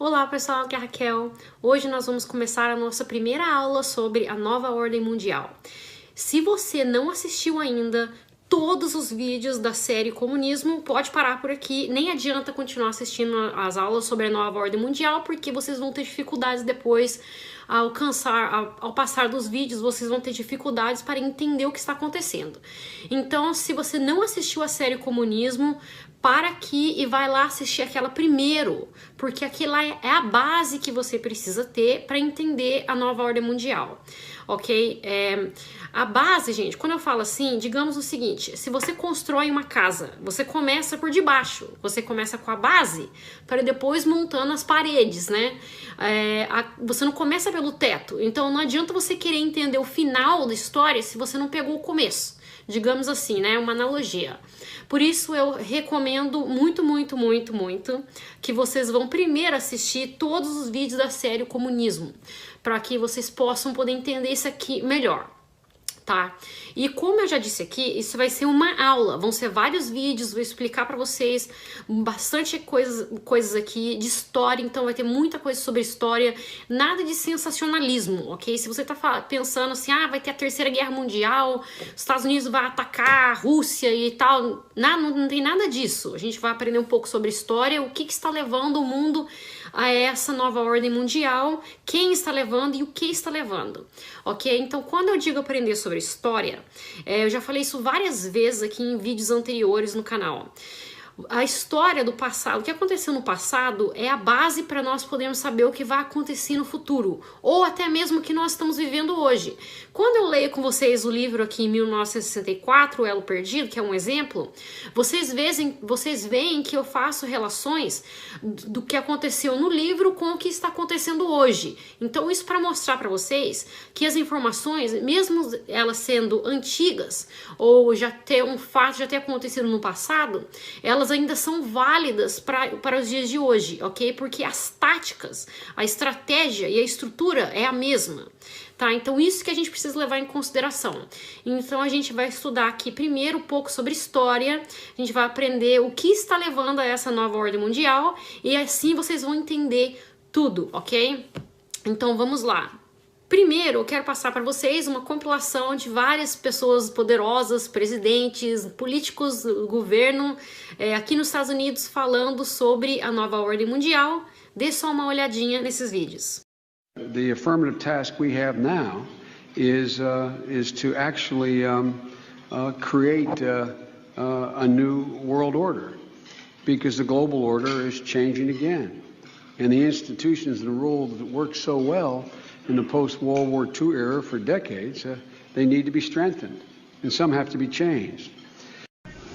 Olá pessoal, aqui é a Raquel. Hoje nós vamos começar a nossa primeira aula sobre a nova ordem mundial. Se você não assistiu ainda todos os vídeos da série Comunismo, pode parar por aqui. Nem adianta continuar assistindo as aulas sobre a nova ordem mundial, porque vocês vão ter dificuldades depois ao passar dos vídeos, vocês vão ter dificuldades para entender o que está acontecendo. Então, se você não assistiu a série Comunismo, para aqui e vai lá assistir aquela primeiro, porque aquela é a base que você precisa ter para entender a nova ordem mundial, ok? A base, gente, quando eu falo assim, digamos o seguinte: se você constrói uma casa, você começa por debaixo, você começa com a base para depois montando as paredes, né? Você não começa pelo teto, então não adianta você querer entender o final da história se você não pegou o começo, digamos assim, né? Uma analogia. Por isso eu recomendo muito que vocês vão primeiro assistir todos os vídeos da série Comunismo, para que vocês possam poder entender isso aqui melhor. Tá? E como eu já disse aqui, isso vai ser uma aula, vão ser vários vídeos, vou explicar para vocês bastante coisas aqui de história, então vai ter muita coisa sobre história, nada de sensacionalismo, ok? Se você tá pensando assim, vai ter a Terceira Guerra Mundial, os Estados Unidos vai atacar a Rússia e tal, não tem nada disso. A gente vai aprender um pouco sobre história, o que está levando o mundo a essa nova ordem mundial, quem está levando e o que está levando, ok? Então, quando eu digo aprender sobre história, eu já falei isso várias vezes aqui em vídeos anteriores no canal. A história do passado, o que aconteceu no passado é a base para nós podermos saber o que vai acontecer no futuro, ou até mesmo o que nós estamos vivendo hoje. Quando eu leio com vocês o livro aqui em 1964, O Elo Perdido, que é um exemplo, vocês veem que eu faço relações do que aconteceu no livro com o que está acontecendo hoje. Então isso para mostrar para vocês que as informações, mesmo elas sendo antigas, ou já ter um fato já ter acontecido no passado, elas ainda são válidas para os dias de hoje, ok? Porque as táticas, a estratégia e a estrutura é a mesma, tá? Então isso que a gente precisa levar em consideração. Então a gente vai estudar aqui primeiro um pouco sobre história, a gente vai aprender o que está levando a essa nova ordem mundial e assim vocês vão entender tudo, ok? Então vamos lá. Primeiro, eu quero passar para vocês uma compilação de várias pessoas poderosas, presidentes, políticos do governo aqui nos Estados Unidos falando sobre a nova ordem mundial. Dê só uma olhadinha nesses vídeos. The affirmative task we have now is to actually create a new world order, because the global order is changing again, and the institutions and rules that work so well in the post-World War II era for decades, they need to be strengthened, and some have to be changed.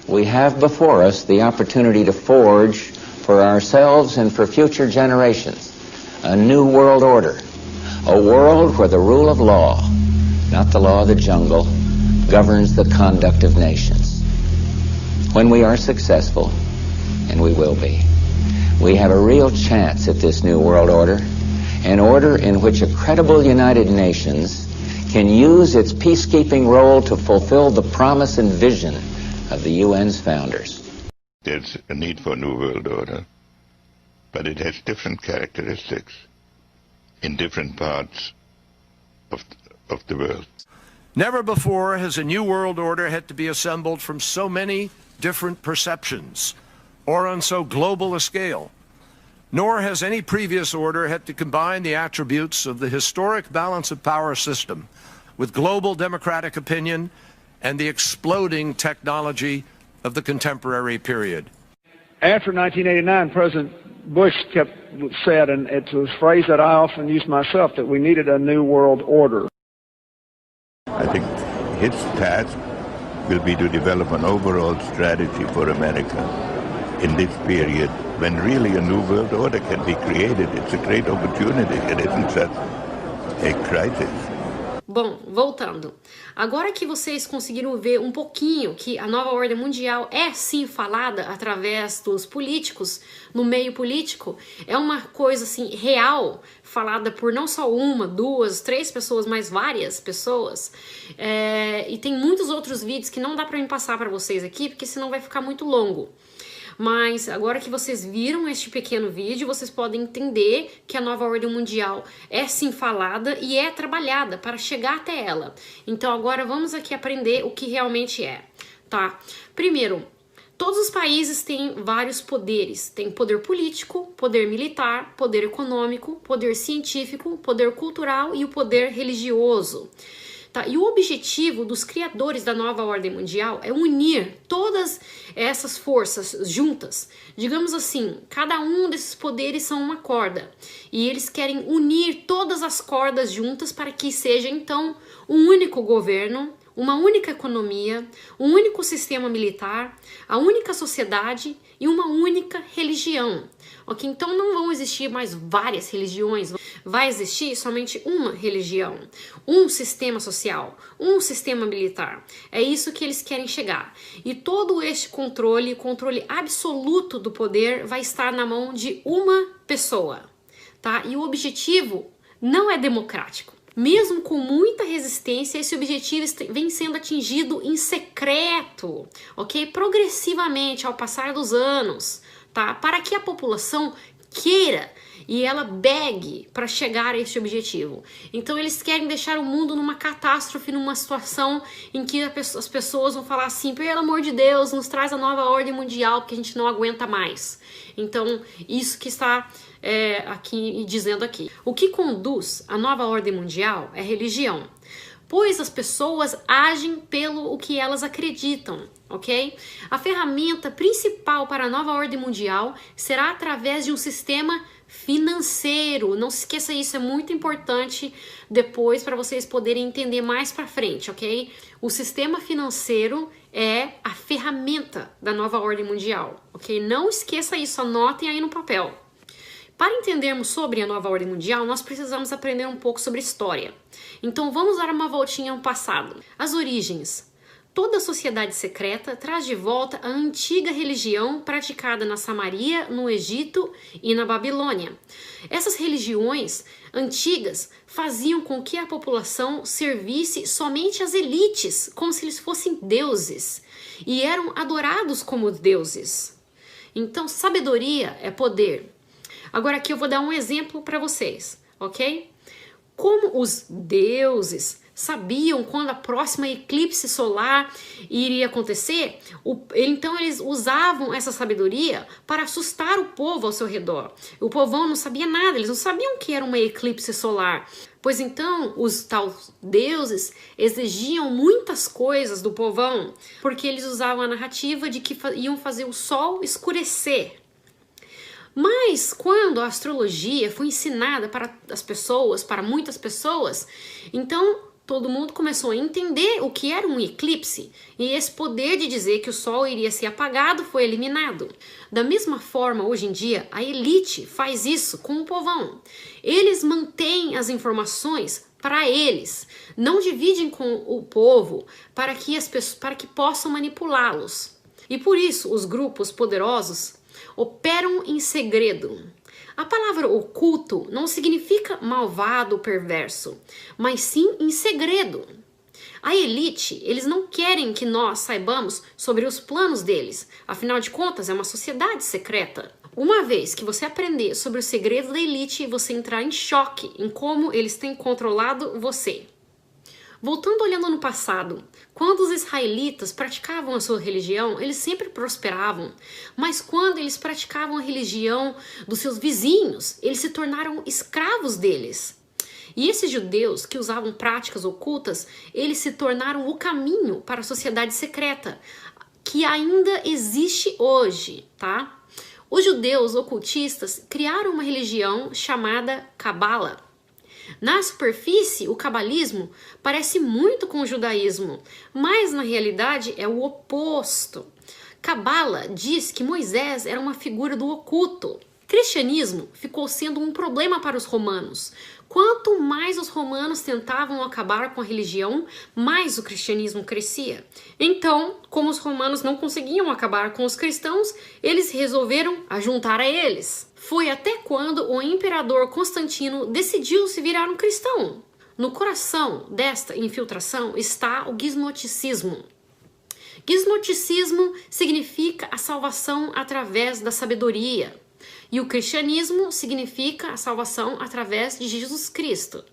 We have before us the opportunity to forge for ourselves and for future generations a new world order, a world where the rule of law, not the law of the jungle, governs the conduct of nations. When we are successful, and we will be, we have a real chance at this new world order, an order in which a credible United Nations can use its peacekeeping role to fulfill the promise and vision of the UN's founders. There's a need for a new world order, but it has different characteristics in different parts of the world. Never before has a new world order had to be assembled from so many different perceptions or on so global a scale. Nor has any previous order had to combine the attributes of the historic balance of power system with global democratic opinion and the exploding technology of the contemporary period. After 1989, President Bush said, and it's a phrase that I often use myself, that we needed a new world order. I think his task will be to develop an overall strategy for America in this period, when really a new world order can be created. It's a great opportunity. It isn't just a crisis. Bom, voltando. Agora que vocês conseguiram ver um pouquinho que a nova ordem mundial é sim falada através dos políticos, no meio político, é uma coisa assim real, falada por não só uma, duas, três pessoas, mas várias pessoas. E tem muitos outros vídeos que não dá para me passar para vocês aqui, porque senão vai ficar muito longo. Mas agora que vocês viram este pequeno vídeo, vocês podem entender que a nova ordem mundial é sim falada e é trabalhada para chegar até ela. Então agora vamos aqui aprender o que realmente é, tá? Primeiro, todos os países têm vários poderes. Tem poder político, poder militar, poder econômico, poder científico, poder cultural e o poder religioso. Tá? E o objetivo dos criadores da nova ordem mundial é unir todas essas forças juntas. Digamos assim, cada um desses poderes são uma corda. E eles querem unir todas as cordas juntas para que seja então um único governo, uma única economia, um único sistema militar, a única sociedade e uma única religião. Ok? Então não vão existir mais várias religiões, vai existir somente uma religião, um sistema social, um sistema militar. É isso que eles querem chegar. E todo este controle absoluto do poder vai estar na mão de uma pessoa, tá? E o objetivo não é democrático. Mesmo com muita resistência, esse objetivo vem sendo atingido em secreto, ok? Progressivamente, ao passar dos anos, tá? Para que a população queira e ela begue para chegar a este objetivo. Então eles querem deixar o mundo numa catástrofe, numa situação em que as pessoas vão falar assim, pelo amor de Deus, nos traz a nova ordem mundial, porque a gente não aguenta mais. Então, isso que está aqui dizendo aqui. O que conduz a nova ordem mundial é religião, pois as pessoas agem pelo que elas acreditam, ok? A ferramenta principal para a nova ordem mundial será através de um sistema financeiro. Não se esqueça isso, é muito importante depois para vocês poderem entender mais para frente, ok? O sistema financeiro é a ferramenta da nova ordem mundial, ok? Não esqueça isso, anotem aí no papel. Para entendermos sobre a nova ordem mundial, nós precisamos aprender um pouco sobre história. Então vamos dar uma voltinha ao passado. As origens. Toda sociedade secreta traz de volta a antiga religião praticada na Samaria, no Egito e na Babilônia. Essas religiões antigas faziam com que a população servisse somente às elites, como se eles fossem deuses, e eram adorados como deuses. Então, sabedoria é poder. Agora aqui eu vou dar um exemplo para vocês, ok? Como os deuses sabiam quando a próxima eclipse solar iria acontecer, então eles usavam essa sabedoria para assustar o povo ao seu redor. O povão não sabia nada, eles não sabiam que era uma eclipse solar. Pois então, os tais deuses exigiam muitas coisas do povão, porque eles usavam a narrativa de que iam fazer o sol escurecer. Mas quando a astrologia foi ensinada para as pessoas, para muitas pessoas, então todo mundo começou a entender o que era um eclipse, e esse poder de dizer que o sol iria ser apagado foi eliminado. Da mesma forma, hoje em dia, a elite faz isso com o povão. Eles mantêm as informações para eles, não dividem com o povo para que possam manipulá-los. E por isso, os grupos poderosos operam em segredo. A palavra oculto não significa malvado ou perverso, mas sim em segredo. A elite, eles não querem que nós saibamos sobre os planos deles. Afinal de contas, é uma sociedade secreta. Uma vez que você aprender sobre o segredo da elite, você entrar em choque em como eles têm controlado você. Voltando olhando no passado, quando os israelitas praticavam a sua religião, eles sempre prosperavam. Mas quando eles praticavam a religião dos seus vizinhos, eles se tornaram escravos deles. E esses judeus que usavam práticas ocultas, eles se tornaram o caminho para a sociedade secreta, que ainda existe hoje, tá? Os judeus ocultistas criaram uma religião chamada Cabala. Na superfície, o cabalismo parece muito com o judaísmo, mas na realidade é o oposto. Cabala diz que Moisés era uma figura do oculto. Cristianismo ficou sendo um problema para os romanos. Quanto mais os romanos tentavam acabar com a religião, mais o cristianismo crescia. Então, como os romanos não conseguiam acabar com os cristãos, eles resolveram ajuntar a eles. Foi até quando o imperador Constantino decidiu se virar um cristão. No coração desta infiltração está o gnosticismo. Gnosticismo significa a salvação através da sabedoria. E o cristianismo significa a salvação através de Jesus Cristo.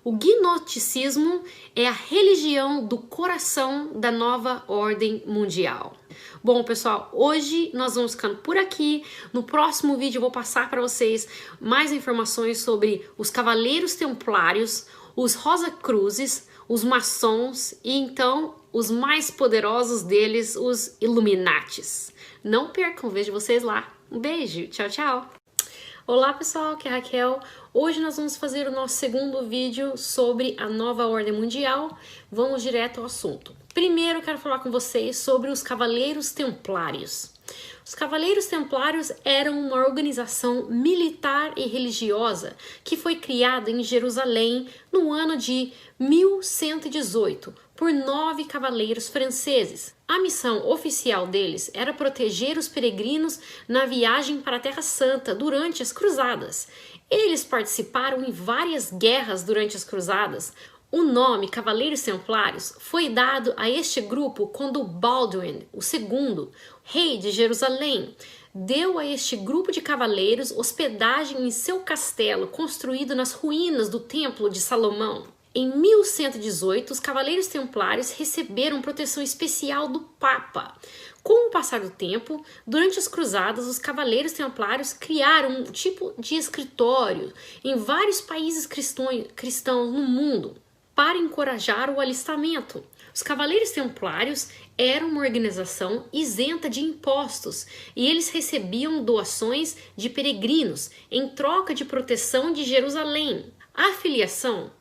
O gnosticismo é a religião do coração da nova ordem mundial. Bom, pessoal, hoje nós vamos ficando por aqui. No próximo vídeo eu vou passar para vocês mais informações sobre os Cavaleiros Templários, os Rosacruzes, os maçons e então os mais poderosos deles, os Illuminatis. Não percam, vejo vocês lá. Um beijo, tchau, tchau! Olá pessoal, aqui é a Raquel. Hoje nós vamos fazer o nosso segundo vídeo sobre a nova ordem mundial. Vamos direto ao assunto. Primeiro quero falar com vocês sobre os Cavaleiros Templários. Os Cavaleiros Templários eram uma organização militar e religiosa que foi criada em Jerusalém no ano de 1118 por 9 cavaleiros franceses. A missão oficial deles era proteger os peregrinos na viagem para a Terra Santa durante as Cruzadas. Eles participaram em várias guerras durante as Cruzadas. O nome Cavaleiros Templários foi dado a este grupo quando Baldwin, o segundo, rei de Jerusalém, deu a este grupo de cavaleiros hospedagem em seu castelo construído nas ruínas do Templo de Salomão. Em 1118, os Cavaleiros Templários receberam proteção especial do Papa. Com o passar do tempo, durante as Cruzadas, os Cavaleiros Templários criaram um tipo de escritório em vários países cristãos no mundo para encorajar o alistamento. Os Cavaleiros Templários eram uma organização isenta de impostos e eles recebiam doações de peregrinos em troca de proteção de Jerusalém. A filiação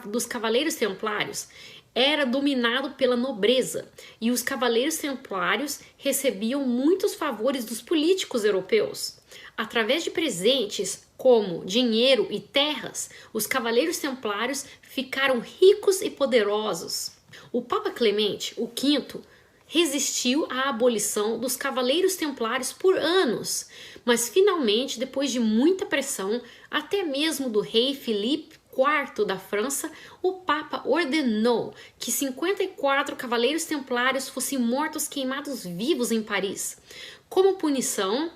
dos Cavaleiros Templários era dominado pela nobreza e os Cavaleiros Templários recebiam muitos favores dos políticos europeus. Através de presentes como dinheiro e terras, os Cavaleiros Templários ficaram ricos e poderosos. O Papa Clemente V resistiu à abolição dos Cavaleiros Templários por anos, mas finalmente, depois de muita pressão, até mesmo do rei Filipe IV da França, o Papa ordenou que 54 Cavaleiros Templários fossem mortos queimados vivos em Paris. Como punição,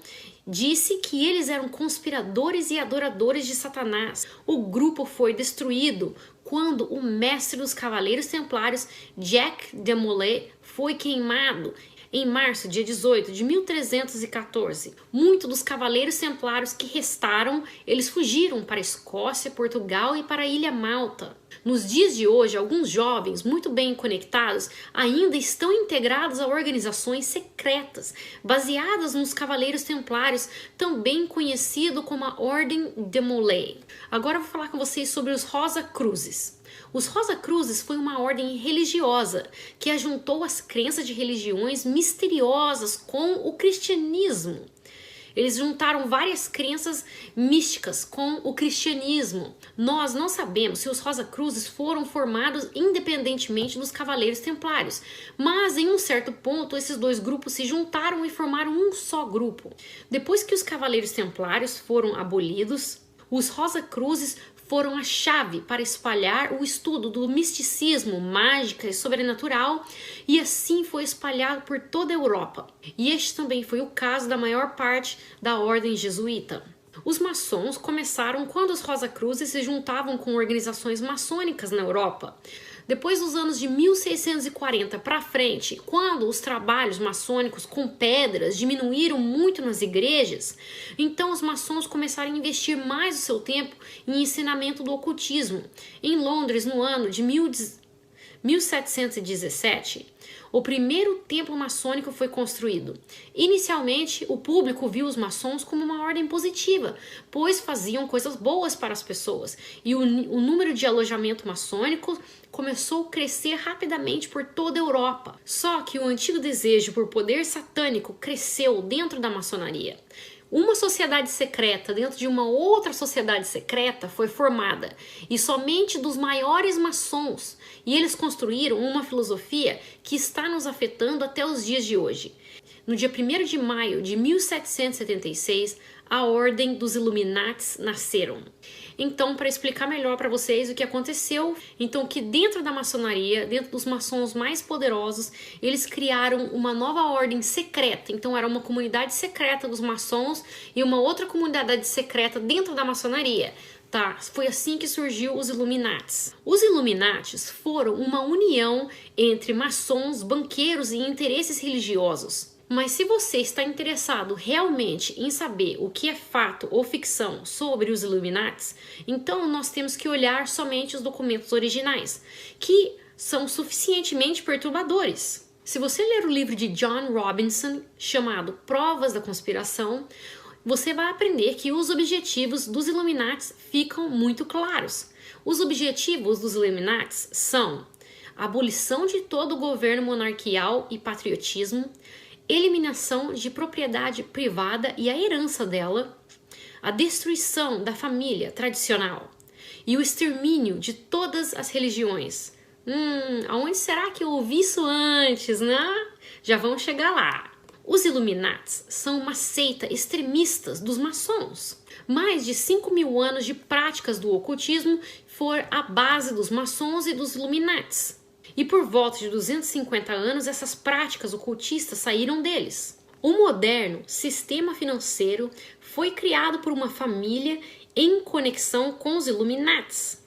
disse que eles eram conspiradores e adoradores de Satanás. O grupo foi destruído quando o mestre dos Cavaleiros Templários, Jacques de Molay, foi queimado em março, dia 18 de 1314. Muitos dos Cavaleiros Templários que restaram, eles fugiram para a Escócia, Portugal e para a Ilha Malta. Nos dias de hoje, alguns jovens muito bem conectados ainda estão integrados a organizações secretas, baseadas nos Cavaleiros Templários, também conhecido como a Ordem de Molay. Agora eu vou falar com vocês sobre os Rosacruzes. Os Rosacruzes foi uma ordem religiosa que ajuntou as crenças de religiões misteriosas com o cristianismo. Eles juntaram várias crenças místicas com o cristianismo. Nós não sabemos se os Rosacruzes foram formados independentemente dos Cavaleiros Templários, mas em um certo ponto esses dois grupos se juntaram e formaram um só grupo. Depois que os Cavaleiros Templários foram abolidos, os Rosacruzes foram a chave para espalhar o estudo do misticismo, mágica e sobrenatural, e assim foi espalhado por toda a Europa. E este também foi o caso da maior parte da ordem jesuíta. Os maçons começaram quando os Rosacruzes se juntavam com organizações maçônicas na Europa. Depois dos anos de 1640 para frente, quando os trabalhos maçônicos com pedras diminuíram muito nas igrejas, então os maçons começaram a investir mais o seu tempo em ensinamento do ocultismo. Em Londres, no ano de 1717, o primeiro templo maçônico foi construído. Inicialmente, o público viu os maçons como uma ordem positiva, pois faziam coisas boas para as pessoas, e o número de alojamento maçônico começou a crescer rapidamente por toda a Europa. Só que o antigo desejo por poder satânico cresceu dentro da maçonaria. Uma sociedade secreta dentro de uma outra sociedade secreta foi formada, e somente dos maiores maçons, e eles construíram uma filosofia que está nos afetando até os dias de hoje. No dia 1º de maio de 1776, a Ordem dos Illuminates nasceram. Então, para explicar melhor para vocês o que aconteceu, então que dentro da maçonaria, dentro dos maçons mais poderosos, eles criaram uma nova ordem secreta. Então, era uma comunidade secreta dos maçons e uma outra comunidade secreta dentro da maçonaria. Tá, foi assim que surgiu os Illuminates. Os Illuminates foram uma união entre maçons, banqueiros e interesses religiosos. Mas se você está interessado realmente em saber o que é fato ou ficção sobre os Illuminates, então nós temos que olhar somente os documentos originais, que são suficientemente perturbadores. Se você ler o livro de John Robinson, chamado Provas da Conspiração, você vai aprender que os objetivos dos Illuminates ficam muito claros. Os objetivos dos Illuminates são a abolição de todo o governo monarquial e patriotismo, eliminação de propriedade privada e a herança dela, a destruição da família tradicional e o extermínio de todas as religiões. Aonde será que eu ouvi isso antes, né? Já vamos chegar lá. Os Illuminates são uma seita extremista dos maçons. Mais de 5.000 anos de práticas do ocultismo foram a base dos maçons e dos Illuminates. E por volta de 250 anos, essas práticas ocultistas saíram deles. O moderno sistema financeiro foi criado por uma família em conexão com os Illuminates.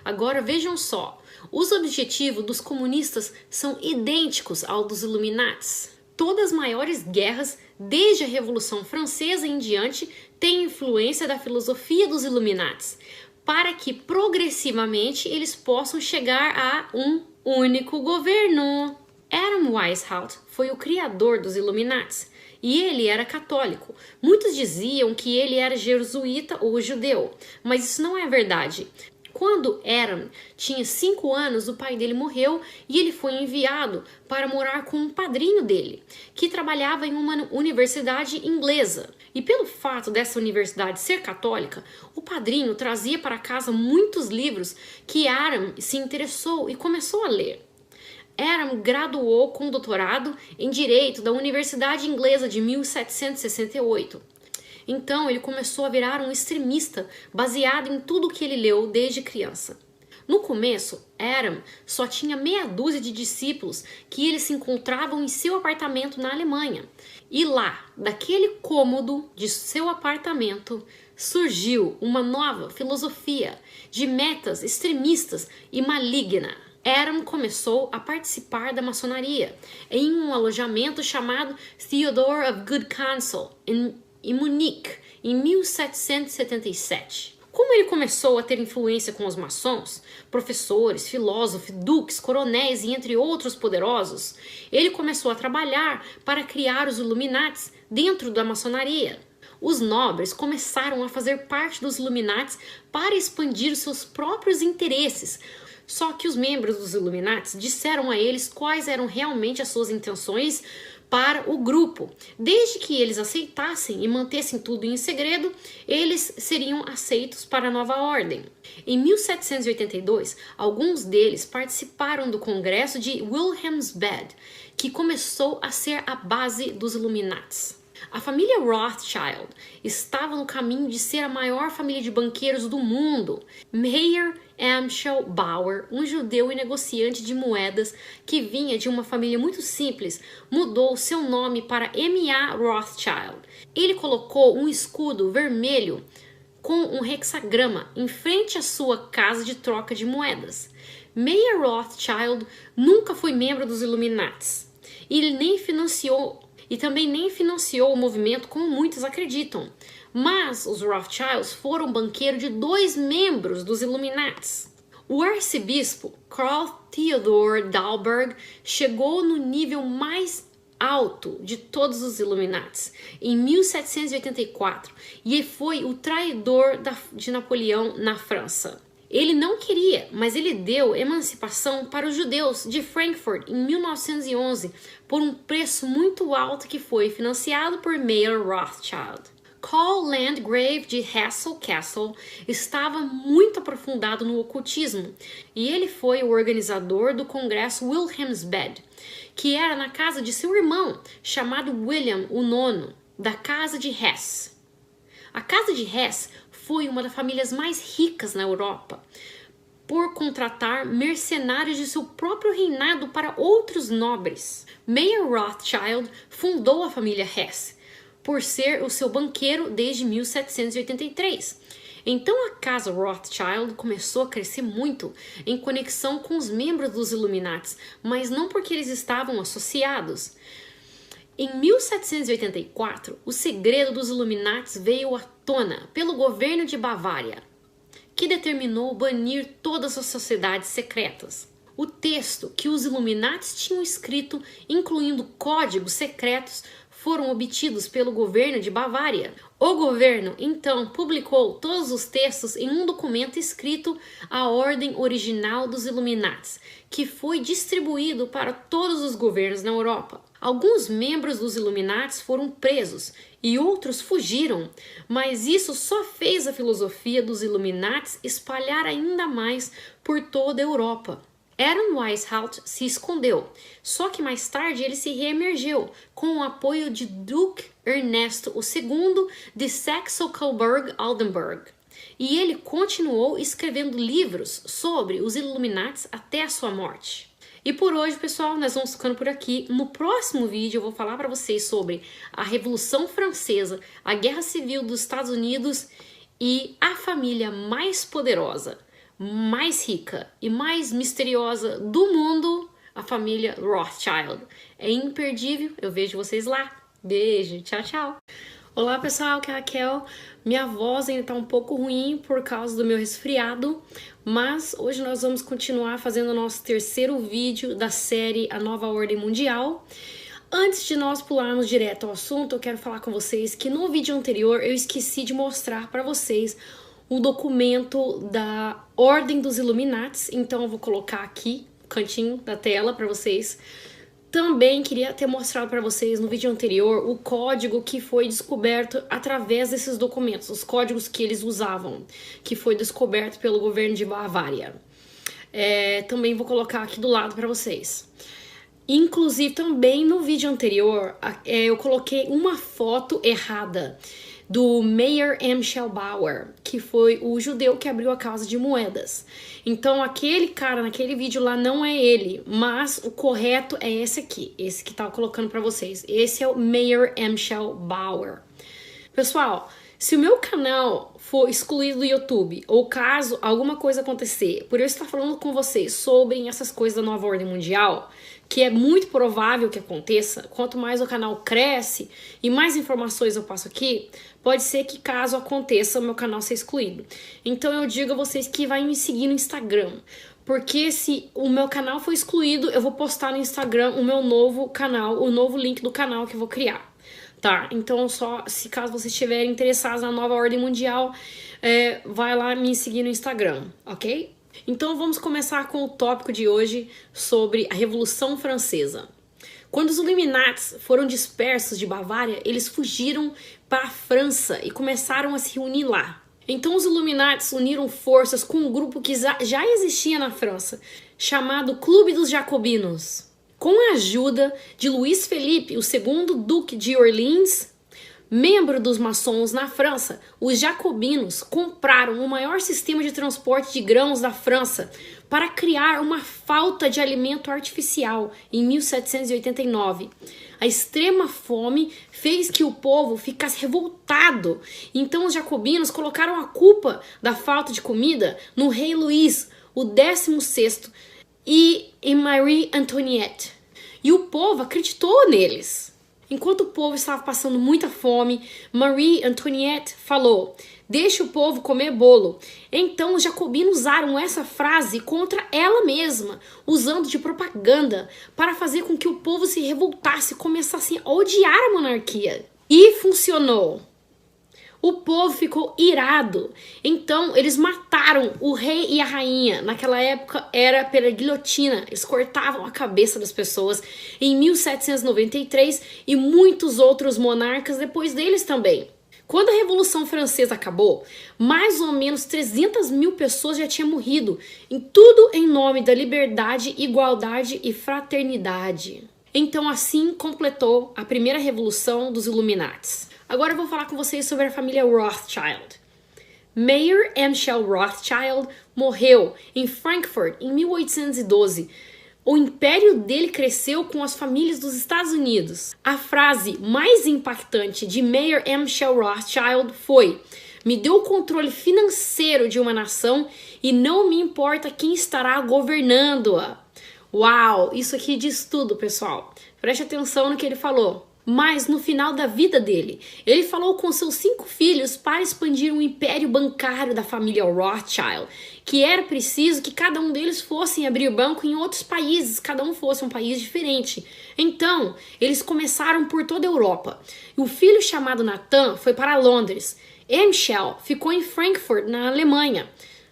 Agora vejam só, os objetivos dos comunistas são idênticos aos dos Illuminates. Todas as maiores guerras, desde a Revolução Francesa em diante, têm influência da filosofia dos Illuminates, para que progressivamente eles possam chegar a um único governo. Adam Weishaupt foi o criador dos Illuminates e ele era católico. Muitos diziam que ele era jesuíta ou judeu, mas isso não é verdade. Quando Adam tinha 5 anos, o pai dele morreu e ele foi enviado para morar com um padrinho dele, que trabalhava em uma universidade inglesa. E pelo fato dessa universidade ser católica, o padrinho trazia para casa muitos livros que Adam se interessou e começou a ler. Adam graduou com doutorado em Direito da Universidade Inglesa de 1768. Então ele começou a virar um extremista baseado em tudo que ele leu desde criança. No começo, Adam só tinha meia dúzia de discípulos que eles se encontravam em seu apartamento na Alemanha. E lá, daquele cômodo de seu apartamento, surgiu uma nova filosofia de metas extremistas e maligna. Adam começou a participar da maçonaria em um alojamento chamado Theodore of Good Counsel, em Munique, em 1777. Como ele começou a ter influência com os maçons, professores, filósofos, duques, coronéis e entre outros poderosos, ele começou a trabalhar para criar os Illuminates dentro da maçonaria. Os nobres começaram a fazer parte dos Illuminates para expandir os seus próprios interesses. Só que os membros dos Illuminates disseram a eles quais eram realmente as suas intenções para o grupo. Desde que eles aceitassem e mantessem tudo em segredo, eles seriam aceitos para a nova ordem. Em 1782, alguns deles participaram do Congresso de Wilhelmsbad, que começou a ser a base dos Illuminates. A família Rothschild estava no caminho de ser a maior família de banqueiros do mundo. Meyer Amschel Bauer, um judeu e negociante de moedas que vinha de uma família muito simples, mudou seu nome para M.A. Rothschild. Ele colocou um escudo vermelho com um hexagrama em frente à sua casa de troca de moedas. Meyer Rothschild nunca foi membro dos Illuminates. Ele também nem financiou o movimento como muitos acreditam. Mas os Rothschilds foram banqueiro de 2 membros dos Illuminates. O arcebispo Karl Theodor Dalberg chegou no nível mais alto de todos os Illuminates em 1784 e foi o traidor de Napoleão na França. Ele não queria, mas ele deu emancipação para os judeus de Frankfurt em 1911 por um preço muito alto que foi financiado por Meyer Rothschild. Carl Landgrave de Hesse-Kassel estava muito aprofundado no ocultismo e ele foi o organizador do Congresso Wilhelmsbad, que era na casa de seu irmão, chamado William o IX, da Casa de Hesse. A Casa de Hesse foi uma das famílias mais ricas na Europa, por contratar mercenários de seu próprio reinado para outros nobres. Mayer Rothschild fundou a família Hesse, por ser o seu banqueiro desde 1783. Então a casa Rothschild começou a crescer muito em conexão com os membros dos Illuminati, mas não porque eles estavam associados. Em 1784, o segredo dos Illuminati veio à tona pelo governo de Bavária, que determinou banir todas as sociedades secretas. O texto que os Illuminati tinham escrito, incluindo códigos secretos, foram obtidos pelo governo de Bavária. O governo, então, publicou todos os textos em um documento escrito A Ordem Original dos Illuminati, que foi distribuído para todos os governos na Europa. Alguns membros dos Illuminati foram presos e outros fugiram, mas isso só fez a filosofia dos Illuminati espalhar ainda mais por toda a Europa. Aaron Weishaupt se escondeu, só que mais tarde ele se reemergeu com o apoio de Duque Ernesto II de Saxe-Coburg-Oldenburg. E ele continuou escrevendo livros sobre os Illuminati até a sua morte. E por hoje, pessoal, nós vamos ficando por aqui. No próximo vídeo eu vou falar para vocês sobre a Revolução Francesa, a Guerra Civil dos Estados Unidos e a família mais poderosa, mais rica e mais misteriosa do mundo, a família Rothschild. É imperdível, eu vejo vocês lá. Beijo, tchau, tchau. Olá pessoal, aqui é a Raquel. Minha voz ainda tá um pouco ruim por causa do meu resfriado, mas hoje nós vamos continuar fazendo o nosso terceiro vídeo da série A Nova Ordem Mundial. Antes de nós pularmos direto ao assunto, eu quero falar com vocês que no vídeo anterior eu esqueci de mostrar para vocês o documento da Ordem dos Illuminati, então eu vou colocar aqui no cantinho da tela para vocês. Também queria ter mostrado para vocês no vídeo anterior o código que foi descoberto através desses documentos, os códigos que eles usavam, que foi descoberto pelo governo de Bavária. Também vou colocar aqui do lado para vocês. Inclusive, também no vídeo anterior, eu coloquei uma foto errada do Mayer M. Schellbauer, que foi o judeu que abriu a Casa de Moedas. Então, aquele cara naquele vídeo lá não é ele, mas o correto é esse aqui, esse que tá colocando para vocês. Esse é o Mayer M. Schellbauer. Pessoal, se o meu canal for excluído do YouTube, ou caso alguma coisa acontecer, por eu estar falando com vocês sobre essas coisas da Nova Ordem Mundial, que é muito provável que aconteça, quanto mais o canal cresce e mais informações eu passo aqui, pode ser que caso aconteça o meu canal ser excluído. Então eu digo a vocês que vai me seguir no Instagram, porque se o meu canal for excluído, eu vou postar no Instagram o meu novo canal, o novo link do canal que eu vou criar. Tá, então só se caso vocês estiverem interessados na Nova Ordem Mundial, vai lá me seguir no Instagram, ok? Então vamos começar com o tópico de hoje sobre a Revolução Francesa. Quando os Illuminati foram dispersos de Bavária, eles fugiram para a França e começaram a se reunir lá. Então os Illuminati uniram forças com um grupo que já existia na França, chamado Clube dos Jacobinos. Com a ajuda de Luís Felipe, o segundo duque de Orleans, membro dos maçons na França, os jacobinos compraram o maior sistema de transporte de grãos da França para criar uma falta de alimento artificial em 1789. A extrema fome fez que o povo ficasse revoltado. Então os jacobinos colocaram a culpa da falta de comida no rei Luís, o 16º, e em Marie Antoinette. E o povo acreditou neles. Enquanto o povo estava passando muita fome, Marie Antoinette falou: "Deixe o povo comer bolo." Então os jacobinos usaram essa frase contra ela mesma, usando de propaganda para fazer com que o povo se revoltasse e começasse a odiar a monarquia. E funcionou. O povo ficou irado. Então eles mataram o rei e a rainha. Naquela época era pela guilhotina. Eles cortavam a cabeça das pessoas em 1793 e muitos outros monarcas depois deles também. Quando a Revolução Francesa acabou, mais ou menos 300 mil pessoas já tinham morrido, em tudo em nome da liberdade, igualdade e fraternidade. Então assim completou a primeira revolução dos Illuminati. Agora eu vou falar com vocês sobre a família Rothschild. Mayer Amschel Rothschild morreu em Frankfurt em 1812. O império dele cresceu com as famílias dos Estados Unidos. A frase mais impactante de Mayer Amschel Rothschild foi: "Me deu o controle financeiro de uma nação e não me importa quem estará governando-a." Uau, isso aqui diz tudo, pessoal. Preste atenção no que ele falou. Mas no final da vida dele, ele falou com seus 5 filhos para expandir o império bancário da família Rothschild, que era preciso que cada um deles fossem abrir banco em outros países, cada um fosse um país diferente. Então, eles começaram por toda a Europa. O filho chamado Nathan foi para Londres. Amschel ficou em Frankfurt, na Alemanha.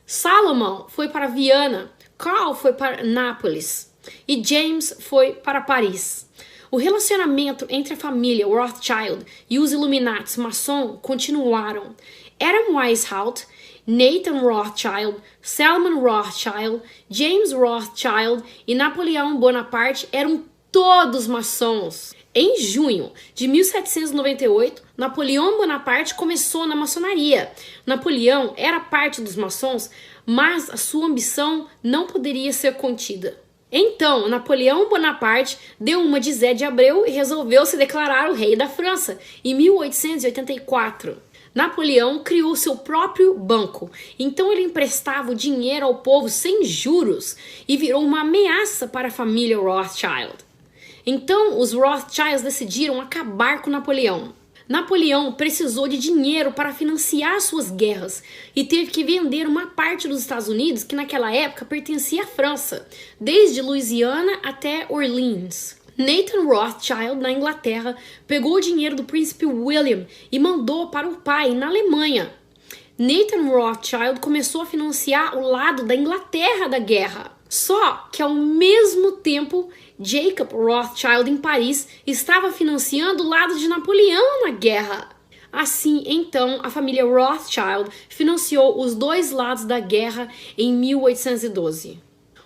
Salomon foi para Viana. Carl foi para Nápoles. E James foi para Paris. O relacionamento entre a família Rothschild e os Illuminati maçom continuaram. Adam Weishaupt, Nathan Rothschild, Salomon Rothschild, James Rothschild e Napoleão Bonaparte eram todos maçons. Em junho de 1798, Napoleão Bonaparte começou na maçonaria. Napoleão era parte dos maçons, mas a sua ambição não poderia ser contida. Então, Napoleão Bonaparte deu uma de Zé de Abreu e resolveu se declarar o rei da França, em 1884. Napoleão criou seu próprio banco, então ele emprestava o dinheiro ao povo sem juros e virou uma ameaça para a família Rothschild. Então, os Rothschilds decidiram acabar com Napoleão. Napoleão precisou de dinheiro para financiar suas guerras e teve que vender uma parte dos Estados Unidos que naquela época pertencia à França, desde Louisiana até Orleans. Nathan Rothschild, na Inglaterra, pegou o dinheiro do príncipe William e mandou para o pai na Alemanha. Nathan Rothschild começou a financiar o lado da Inglaterra da guerra. Só que ao mesmo tempo, Jacob Rothschild em Paris estava financiando o lado de Napoleão na guerra. Assim, então, a família Rothschild financiou os dois lados da guerra em 1812.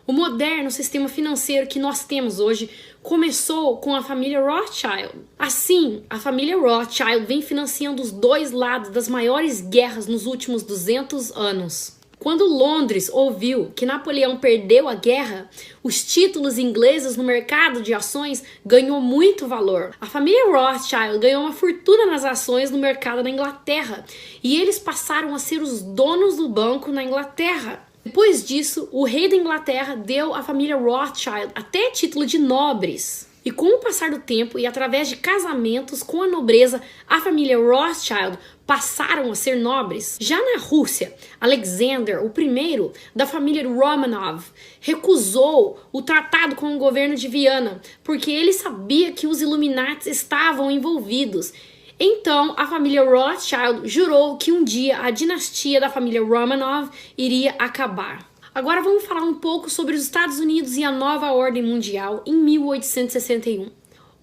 O moderno sistema financeiro que nós temos hoje começou com a família Rothschild. Assim, a família Rothschild vem financiando os dois lados das maiores guerras nos últimos 200 anos. Quando Londres ouviu que Napoleão perdeu a guerra, os títulos ingleses no mercado de ações ganhou muito valor. A família Rothschild ganhou uma fortuna nas ações no mercado da Inglaterra e eles passaram a ser os donos do banco na Inglaterra. Depois disso, o rei da Inglaterra deu à família Rothschild até título de nobres. E com o passar do tempo e através de casamentos com a nobreza, a família Rothschild passaram a ser nobres. Já na Rússia, Alexander, o primeiro da família Romanov, recusou o tratado com o governo de Viana, porque ele sabia que os Illuminati estavam envolvidos. Então, a família Rothschild jurou que um dia a dinastia da família Romanov iria acabar. Agora vamos falar um pouco sobre os Estados Unidos e a nova ordem mundial em 1861.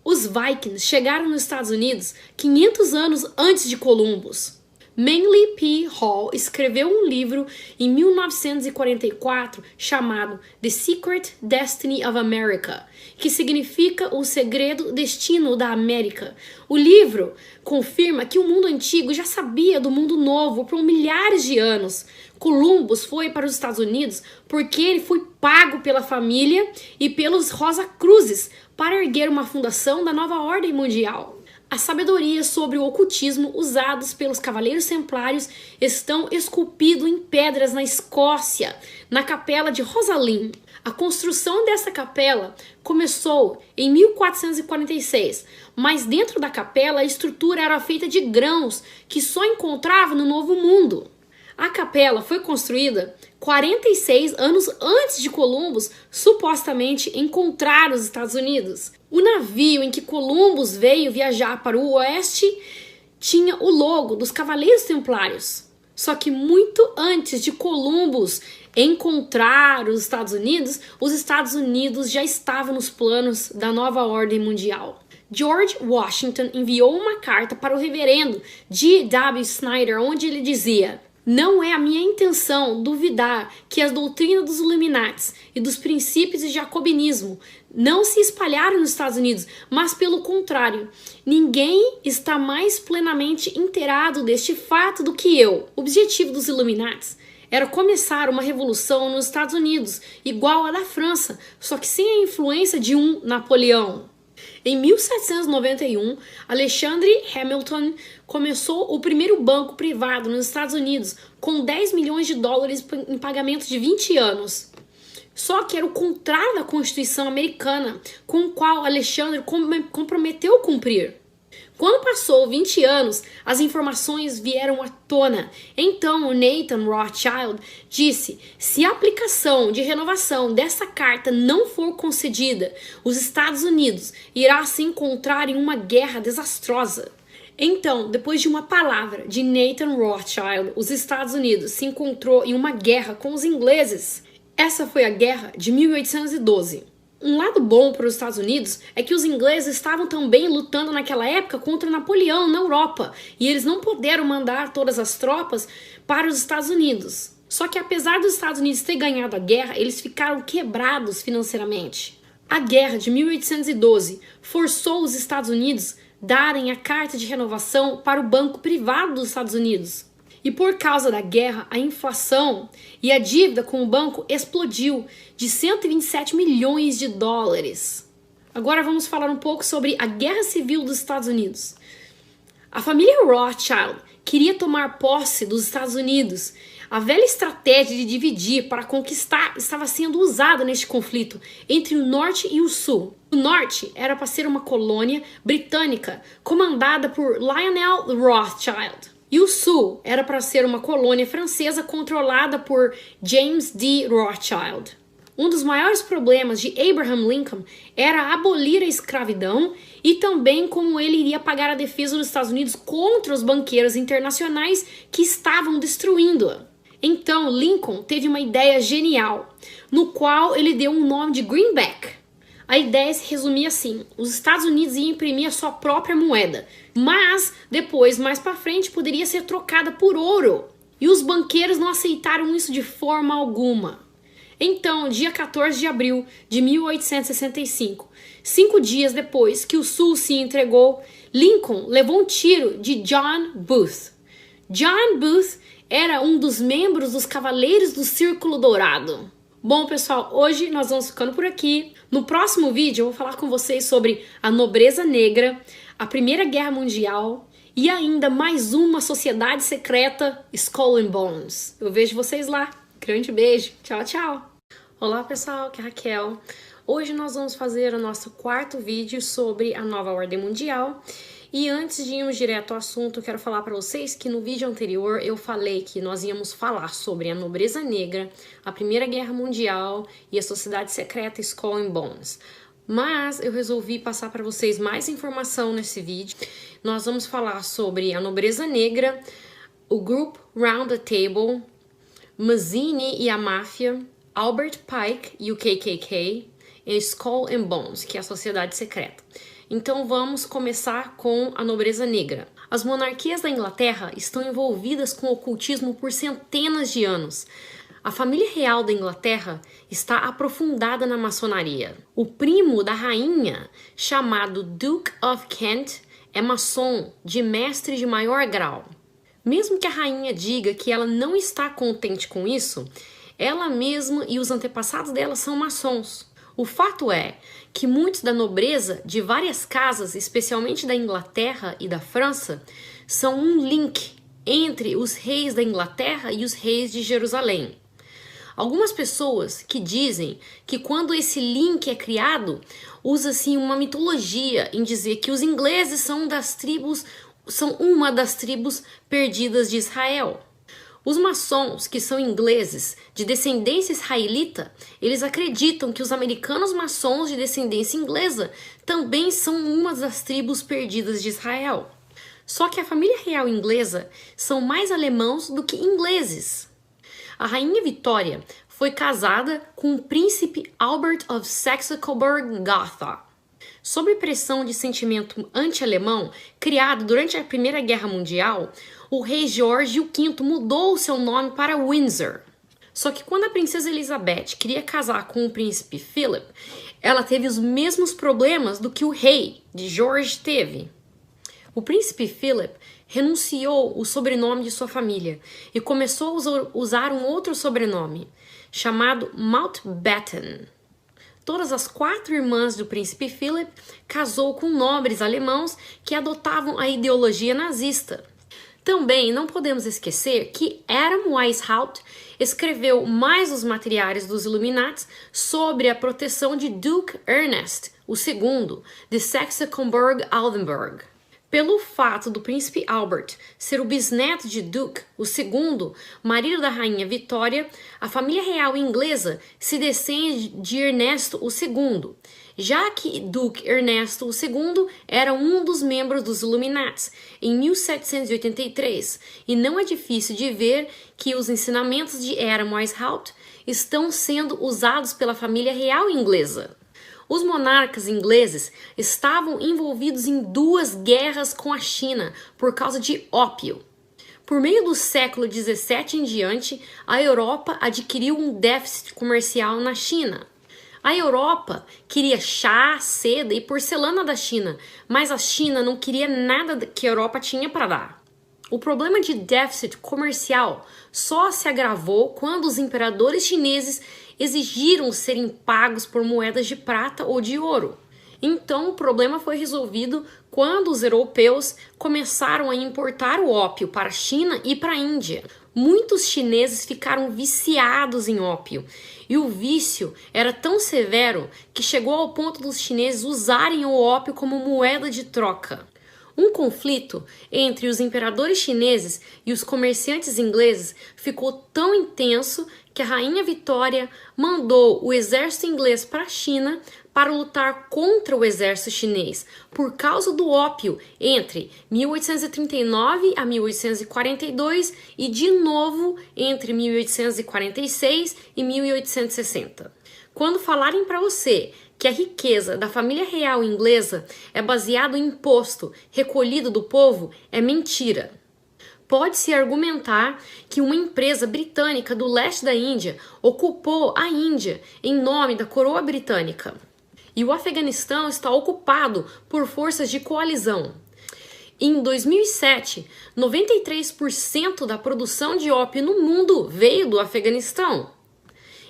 Os Vikings chegaram nos Estados Unidos 500 anos antes de Columbus. Manly P. Hall escreveu um livro em 1944 chamado The Secret Destiny of America, que significa o segredo destino da América. O livro confirma que o mundo antigo já sabia do mundo novo por milhares de anos. Columbus foi para os Estados Unidos porque ele foi pago pela família e pelos Rosa Cruzes para erguer uma fundação da nova ordem mundial. A sabedoria sobre o ocultismo usados pelos Cavaleiros Templários estão esculpidos em pedras na Escócia, na capela de Rosslyn. A construção dessa capela começou em 1446, mas dentro da capela a estrutura era feita de grãos que só encontrava no Novo Mundo. A capela foi construída 46 anos antes de Columbus supostamente encontrar os Estados Unidos. O navio em que Columbus veio viajar para o oeste tinha o logo dos Cavaleiros Templários. Só que muito antes de Columbus encontrar os Estados Unidos já estavam nos planos da nova ordem mundial. George Washington enviou uma carta para o reverendo G.W. Snyder, onde ele dizia: Não é a minha intenção duvidar que as doutrinas dos Illuminates e dos princípios de jacobinismo não se espalharam nos Estados Unidos, mas pelo contrário, ninguém está mais plenamente inteirado deste fato do que eu. O objetivo dos Illuminates era começar uma revolução nos Estados Unidos, igual à da França, só que sem a influência de um Napoleão. Em 1791, Alexander Hamilton começou o primeiro banco privado nos Estados Unidos com 10 milhões de dólares em pagamento de 20 anos. Só que era o contrário da Constituição americana, com o qual Alexander comprometeu cumprir. Quando passou 20 anos, as informações vieram à tona. Então, o Nathan Rothschild disse: se a aplicação de renovação dessa carta não for concedida, os Estados Unidos irá se encontrar em uma guerra desastrosa. Então, depois de uma palavra de Nathan Rothschild, os Estados Unidos se encontrou em uma guerra com os ingleses. Essa foi a Guerra de 1812. Um lado bom para os Estados Unidos é que os ingleses estavam também lutando naquela época contra Napoleão na Europa e eles não puderam mandar todas as tropas para os Estados Unidos. Só que apesar dos Estados Unidos ter ganhado a guerra, eles ficaram quebrados financeiramente. A Guerra de 1812 forçou os Estados Unidos a darem a carta de renovação para o banco privado dos Estados Unidos. E por causa da guerra, a inflação e a dívida com o banco explodiu de 127 milhões de dólares. Agora vamos falar um pouco sobre a Guerra Civil dos Estados Unidos. A família Rothschild queria tomar posse dos Estados Unidos. A velha estratégia de dividir para conquistar estava sendo usada neste conflito entre o Norte e o Sul. O Norte era para ser uma colônia britânica comandada por Lionel Rothschild. E o Sul era para ser uma colônia francesa controlada por James D. Rothschild. Um dos maiores problemas de Abraham Lincoln era abolir a escravidão e também como ele iria pagar a defesa dos Estados Unidos contra os banqueiros internacionais que estavam destruindo-a. Então, Lincoln teve uma ideia genial, no qual ele deu um nome de Greenback. A ideia se resumia assim: os Estados Unidos iam imprimir a sua própria moeda, mas depois, mais para frente, poderia ser trocada por ouro. E os banqueiros não aceitaram isso de forma alguma. Então, dia 14 de abril de 1865, 5 dias depois que o Sul se entregou, Lincoln levou um tiro de John Booth. John Booth era um dos membros dos Cavaleiros do Círculo Dourado. Bom, pessoal, hoje nós vamos ficando por aqui. No próximo vídeo eu vou falar com vocês sobre a nobreza negra, a Primeira Guerra Mundial e ainda mais uma sociedade secreta, Skull and Bones. Eu vejo vocês lá. Grande beijo. Tchau, tchau. Olá, pessoal, aqui é a Raquel. Hoje nós vamos fazer o nosso 4º vídeo sobre a nova ordem mundial. E antes de irmos direto ao assunto, eu quero falar para vocês que no vídeo anterior eu falei que nós íamos falar sobre a nobreza negra, a Primeira Guerra Mundial e a sociedade secreta Skull and Bones. Mas eu resolvi passar para vocês mais informação nesse vídeo. Nós vamos falar sobre a nobreza negra, o grupo Round the Table, Mazzini e a máfia, Albert Pike e o KKK, e Skull and Bones, que é a sociedade secreta. Então vamos começar com a nobreza negra. As monarquias da Inglaterra estão envolvidas com o ocultismo por centenas de anos. A família real da Inglaterra está aprofundada na maçonaria. O primo da rainha, chamado Duke of Kent, é maçom de mestre de maior grau. Mesmo que a rainha diga que ela não está contente com isso, ela mesma e os antepassados dela são maçons. O fato é que muitos da nobreza de várias casas, especialmente da Inglaterra e da França, são um link entre os reis da Inglaterra e os reis de Jerusalém. Algumas pessoas que dizem que quando esse link é criado, usa-se uma mitologia em dizer que os ingleses são uma das tribos perdidas de Israel. Os maçons, que são ingleses de descendência israelita, eles acreditam que os americanos maçons de descendência inglesa também são uma das tribos perdidas de Israel. Só que a família real inglesa são mais alemãos do que ingleses. A rainha Vitória foi casada com o príncipe Albert of Saxe-Coburg-Gotha. Sob pressão de sentimento anti-alemão criado durante a Primeira Guerra Mundial, o rei George V mudou o seu nome para Windsor. Só que quando a princesa Elizabeth queria casar com o príncipe Philip, ela teve os mesmos problemas do que o rei de George teve. O príncipe Philip renunciou o sobrenome de sua família e começou a usar um outro sobrenome, chamado Mountbatten. Todas as 4 irmãs do príncipe Philip casou com nobres alemãos que adotavam a ideologia nazista. Também não podemos esquecer que Adam Weishaupt escreveu mais os materiais dos Illuminati sobre a proteção de Duke Ernest II, de Saxe-Coburg-Altenburg. Pelo fato do príncipe Albert ser o bisneto de Duke II, marido da rainha Vitória, a família real inglesa se descende de Ernesto II, já que Duque Ernesto II era um dos membros dos Illuminati em 1783, e não é difícil de ver que os ensinamentos de Adam Weishaupt estão sendo usados pela família real inglesa. Os monarcas ingleses estavam envolvidos em 2 guerras com a China por causa de ópio. Por meio do século XVII em diante, a Europa adquiriu um déficit comercial na China. A Europa queria chá, seda e porcelana da China, mas a China não queria nada que a Europa tinha para dar. O problema de déficit comercial só se agravou quando os imperadores chineses exigiram serem pagos por moedas de prata ou de ouro. Então o problema foi resolvido quando os europeus começaram a importar o ópio para a China e para a Índia. Muitos chineses ficaram viciados em ópio, e o vício era tão severo que chegou ao ponto dos chineses usarem o ópio como moeda de troca. Um conflito entre os imperadores chineses e os comerciantes ingleses ficou tão intenso que a rainha Vitória mandou o exército inglês para a China para lutar contra o exército chinês por causa do ópio entre 1839 a 1842 e de novo entre 1846 e 1860. Quando falarem para você que a riqueza da família real inglesa é baseada em imposto recolhido do povo, é mentira. Pode-se argumentar que uma empresa britânica do leste da Índia ocupou a Índia em nome da coroa britânica. E o Afeganistão está ocupado por forças de coalizão. Em 2007, 93% da produção de ópio no mundo veio do Afeganistão.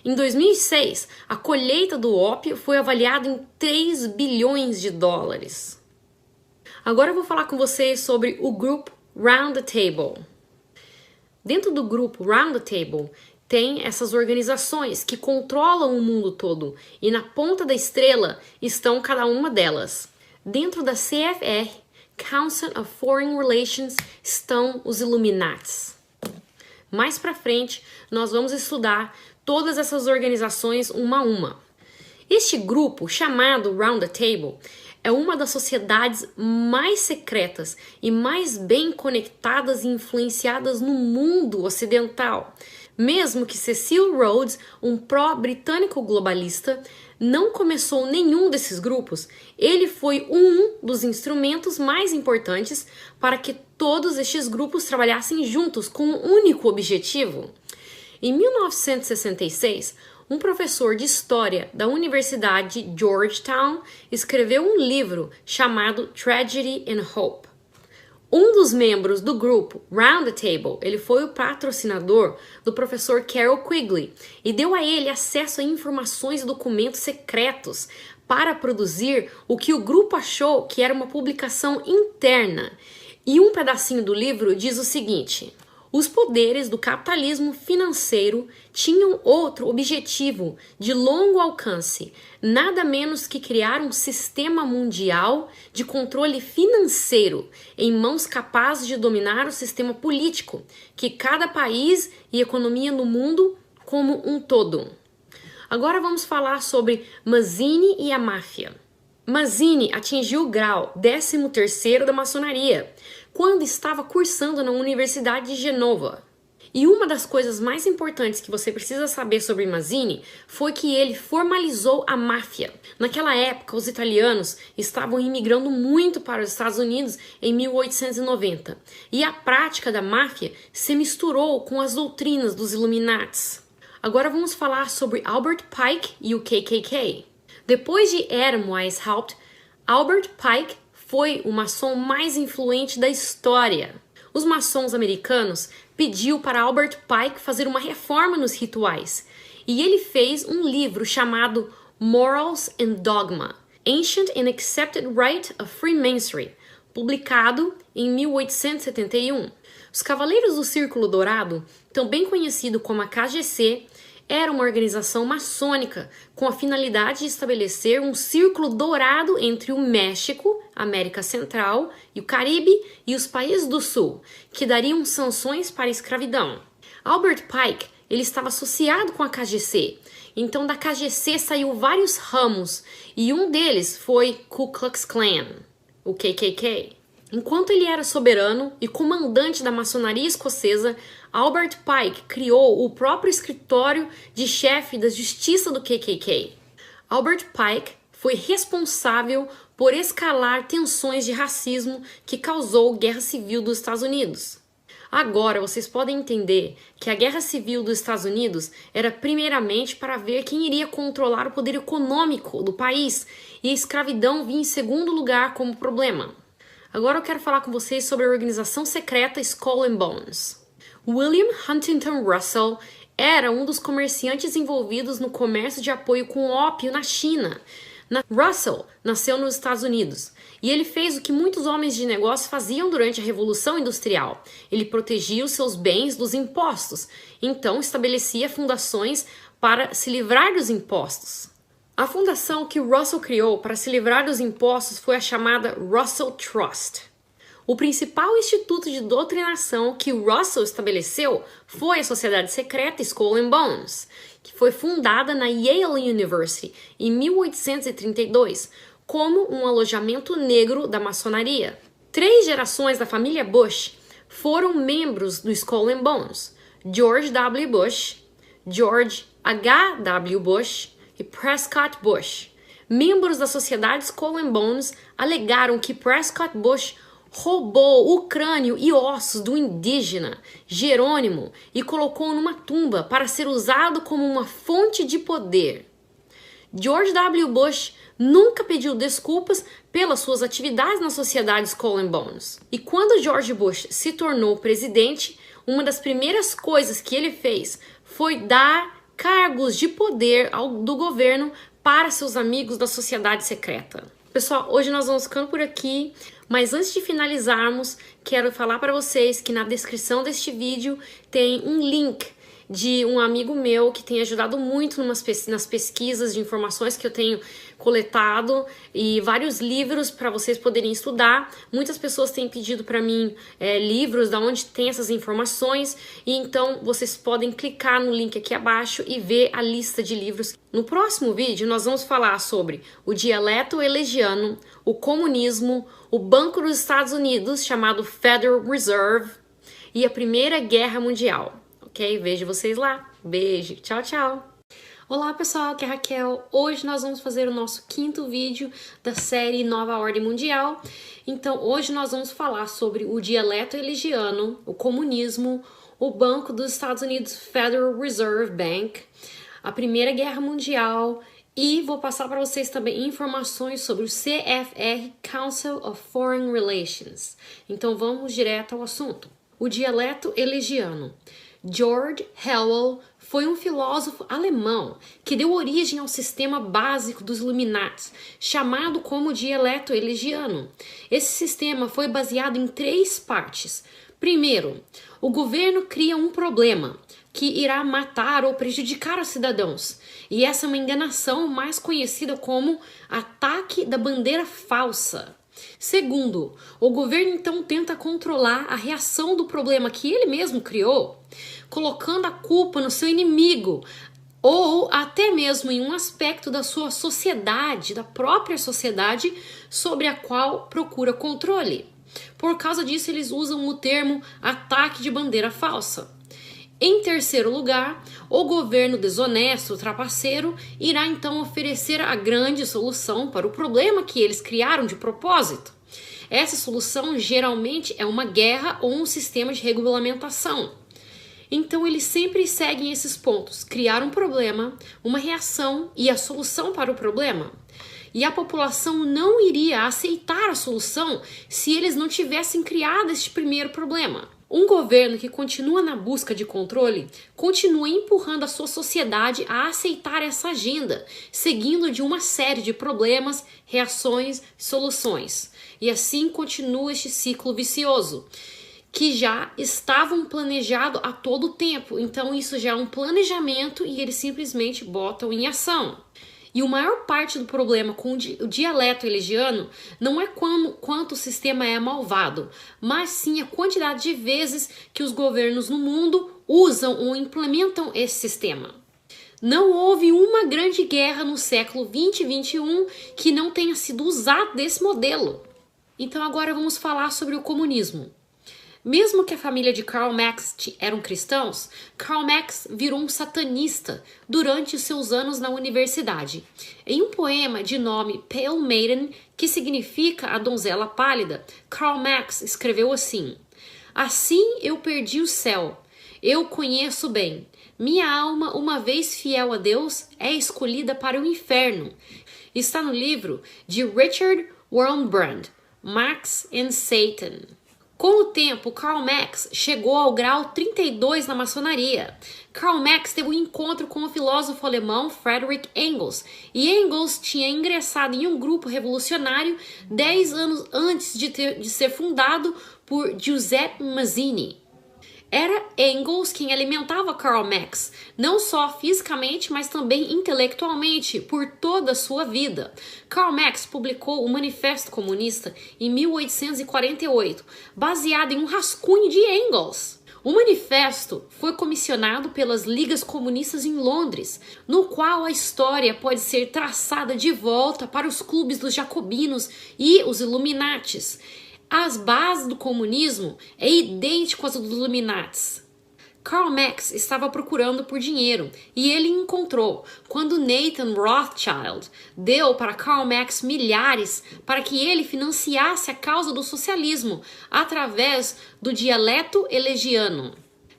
Em 2006, a colheita do ópio foi avaliada em 3 bilhões de dólares. Agora eu vou falar com vocês sobre o grupo Round the Table. Dentro do grupo Round the Table tem essas organizações que controlam o mundo todo, e na ponta da estrela estão cada uma delas. Dentro da CFR, Council of Foreign Relations, estão os Illuminates. Mais pra frente, nós vamos estudar todas essas organizações uma a uma. Este grupo, chamado Round the Table, é uma das sociedades mais secretas e mais bem conectadas e influenciadas no mundo ocidental. Mesmo que Cecil Rhodes, um pró-britânico globalista, não começou nenhum desses grupos, ele foi um dos instrumentos mais importantes para que todos estes grupos trabalhassem juntos com um único objetivo. Em 1966, um professor de história da Universidade de Georgetown escreveu um livro chamado Tragedy and Hope. Um dos membros do grupo Round the Table, ele foi o patrocinador do professor Carroll Quigley e deu a ele acesso a informações e documentos secretos para produzir o que o grupo achou que era uma publicação interna. E um pedacinho do livro diz o seguinte: os poderes do capitalismo financeiro tinham outro objetivo de longo alcance, nada menos que criar um sistema mundial de controle financeiro em mãos capazes de dominar o sistema político, que cada país e economia no mundo como um todo. Agora vamos falar sobre Mazzini e a máfia. Mazzini atingiu o grau 13º da maçonaria quando estava cursando na Universidade de Genova. E uma das coisas mais importantes que você precisa saber sobre Mazzini foi que ele formalizou a máfia. Naquela época, os italianos estavam imigrando muito para os Estados Unidos em 1890, e a prática da máfia se misturou com as doutrinas dos Illuminates. Agora vamos falar sobre Albert Pike e o KKK. Depois de Adam Weishaupt, Albert Pike foi o maçom mais influente da história. Os maçons americanos pediu para Albert Pike fazer uma reforma nos rituais, e ele fez um livro chamado Morals and Dogma, Ancient and Accepted Rite of Freemasonry, publicado em 1871. Os Cavaleiros do Círculo Dourado, também conhecido como a KGC, era uma organização maçônica com a finalidade de estabelecer um círculo dourado entre o México, América Central e o Caribe e os países do Sul, que dariam sanções para a escravidão. Albert Pike, ele estava associado com a KGC, então da KGC saiu vários ramos e um deles foi Ku Klux Klan, o KKK. Enquanto ele era soberano e comandante da maçonaria escocesa, Albert Pike criou o próprio escritório de chefe da justiça do KKK. Albert Pike foi responsável por escalar tensões de racismo que causou a Guerra Civil dos Estados Unidos. Agora vocês podem entender que a Guerra Civil dos Estados Unidos era primeiramente para ver quem iria controlar o poder econômico do país, e a escravidão vinha em segundo lugar como problema. Agora eu quero falar com vocês sobre a organização secreta Skull and Bones. William Huntington Russell era um dos comerciantes envolvidos no comércio de apoio com ópio na China. Russell nasceu nos Estados Unidos e ele fez o que muitos homens de negócio faziam durante a Revolução Industrial. Ele protegia os seus bens dos impostos, então estabelecia fundações para se livrar dos impostos. A fundação que Russell criou para se livrar dos impostos foi a chamada Russell Trust. O principal instituto de doutrinação que Russell estabeleceu foi a Sociedade Secreta Skull and Bones, que foi fundada na Yale University em 1832 como um alojamento negro da maçonaria. 3 gerações da família Bush foram membros do Skull and Bones: George W. Bush, George H.W. Bush e Prescott Bush. Membros da Sociedade Skull and Bones alegaram que Prescott Bush roubou o crânio e ossos do indígena Jerônimo e colocou numa tumba para ser usado como uma fonte de poder. George W. Bush nunca pediu desculpas pelas suas atividades na Sociedade Skull and Bones. E quando George Bush se tornou presidente, uma das primeiras coisas que ele fez foi dar cargos de poder do governo para seus amigos da sociedade secreta. Pessoal, hoje nós vamos ficando por aqui, mas antes de finalizarmos, quero falar para vocês que na descrição deste vídeo tem um link de um amigo meu que tem ajudado muito nas pesquisas de informações que eu tenho coletado e vários livros para vocês poderem estudar. Muitas pessoas têm pedido para mim livros da onde tem essas informações, e então vocês podem clicar no link aqui abaixo e ver a lista de livros. No próximo vídeo nós vamos falar sobre o dialeto elegiano, o comunismo, o Banco dos Estados Unidos chamado Federal Reserve e a Primeira Guerra Mundial. Ok? Vejo vocês lá. Beijo. Tchau, tchau. Olá, pessoal. Aqui é a Raquel. Hoje nós vamos fazer o nosso 5º vídeo da série Nova Ordem Mundial. Então, hoje nós vamos falar sobre o dialeto elegiano, o comunismo, o Banco dos Estados Unidos Federal Reserve Bank, a Primeira Guerra Mundial, e vou passar para vocês também informações sobre o CFR, Council of Foreign Relations. Então, vamos direto ao assunto. O dialeto elegiano. George Howell foi um filósofo alemão que deu origem ao sistema básico dos Illuminates, chamado como dialeto elegiano. Esse sistema foi baseado em 3 partes. Primeiro, o governo cria um problema que irá matar ou prejudicar os cidadãos, e essa é uma enganação mais conhecida como ataque da bandeira falsa. Segundo, o governo então tenta controlar a reação do problema que ele mesmo criou, colocando a culpa no seu inimigo ou até mesmo em um aspecto da sua sociedade, da própria sociedade sobre a qual procura controle. Por causa disso, eles usam o termo ataque de bandeira falsa. Em terceiro lugar, o governo desonesto, trapaceiro, irá então oferecer a grande solução para o problema que eles criaram de propósito. Essa solução geralmente é uma guerra ou um sistema de regulamentação. Então eles sempre seguem esses pontos: criar um problema, uma reação e a solução para o problema. E a população não iria aceitar a solução se eles não tivessem criado este primeiro problema. Um governo que continua na busca de controle continua empurrando a sua sociedade a aceitar essa agenda, seguindo de uma série de problemas, reações, soluções. E assim continua este ciclo vicioso, que já estavam planejados a todo tempo. Então isso já é um planejamento e eles simplesmente botam em ação. E a maior parte do problema com o dialeto elegiano não é quanto o sistema é malvado, mas sim a quantidade de vezes que os governos no mundo usam ou implementam esse sistema. Não houve uma grande guerra no século 20 e 21 que não tenha sido usado desse modelo. Então agora vamos falar sobre o comunismo. Mesmo que a família de Karl Marx eram cristãos, Karl Marx virou um satanista durante os seus anos na universidade. Em um poema de nome Pale Maiden, que significa a donzela pálida, Karl Marx escreveu assim: "Assim eu perdi o céu, eu conheço bem. Minha alma, uma vez fiel a Deus, é escolhida para o inferno." Está no livro de Richard Wurmbrand, Marx and Satan. Com o tempo, Karl Marx chegou ao grau 32 na maçonaria. Karl Marx teve um encontro com o filósofo alemão Friedrich Engels, e Engels tinha ingressado em um grupo revolucionário 10 anos antes de ser fundado por Giuseppe Mazzini. Era Engels quem alimentava Karl Marx, não só fisicamente, mas também intelectualmente, por toda a sua vida. Karl Marx publicou o Manifesto Comunista em 1848, baseado em um rascunho de Engels. O manifesto foi comissionado pelas Ligas Comunistas em Londres, no qual a história pode ser traçada de volta para os clubes dos jacobinos e os Illuminatis. As bases do comunismo é idêntico às dos Illuminatis. Karl Marx estava procurando por dinheiro e ele encontrou quando Nathan Rothschild deu para Karl Marx milhares para que ele financiasse a causa do socialismo através do dialeto elegiano.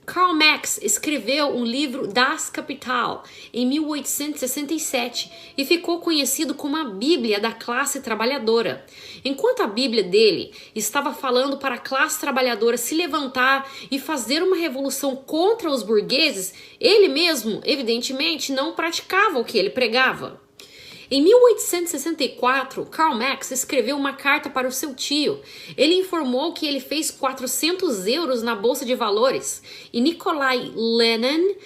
Karl Marx escreveu um livro Das Kapital em 1867 e ficou conhecido como a Bíblia da classe trabalhadora. Enquanto a Bíblia dele estava falando para a classe trabalhadora se levantar e fazer uma revolução contra os burgueses, ele mesmo, evidentemente, não praticava o que ele pregava. Em 1864, Karl Marx escreveu uma carta para o seu tio. Ele informou que ele fez 400 euros na bolsa de valores. E Nikolai Lenin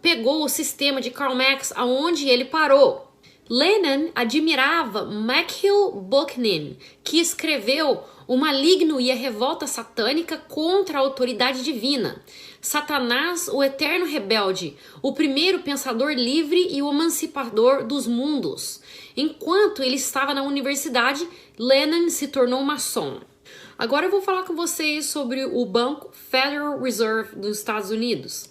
pegou o sistema de Karl Marx aonde ele parou. Lenin admirava Mikhail Bakhtin, que escreveu O Maligno e a Revolta Satânica contra a Autoridade Divina. Satanás, o eterno rebelde, o primeiro pensador livre e o emancipador dos mundos. Enquanto ele estava na universidade, Lenin se tornou maçom. Agora eu vou falar com vocês sobre o Banco Federal Reserve dos Estados Unidos.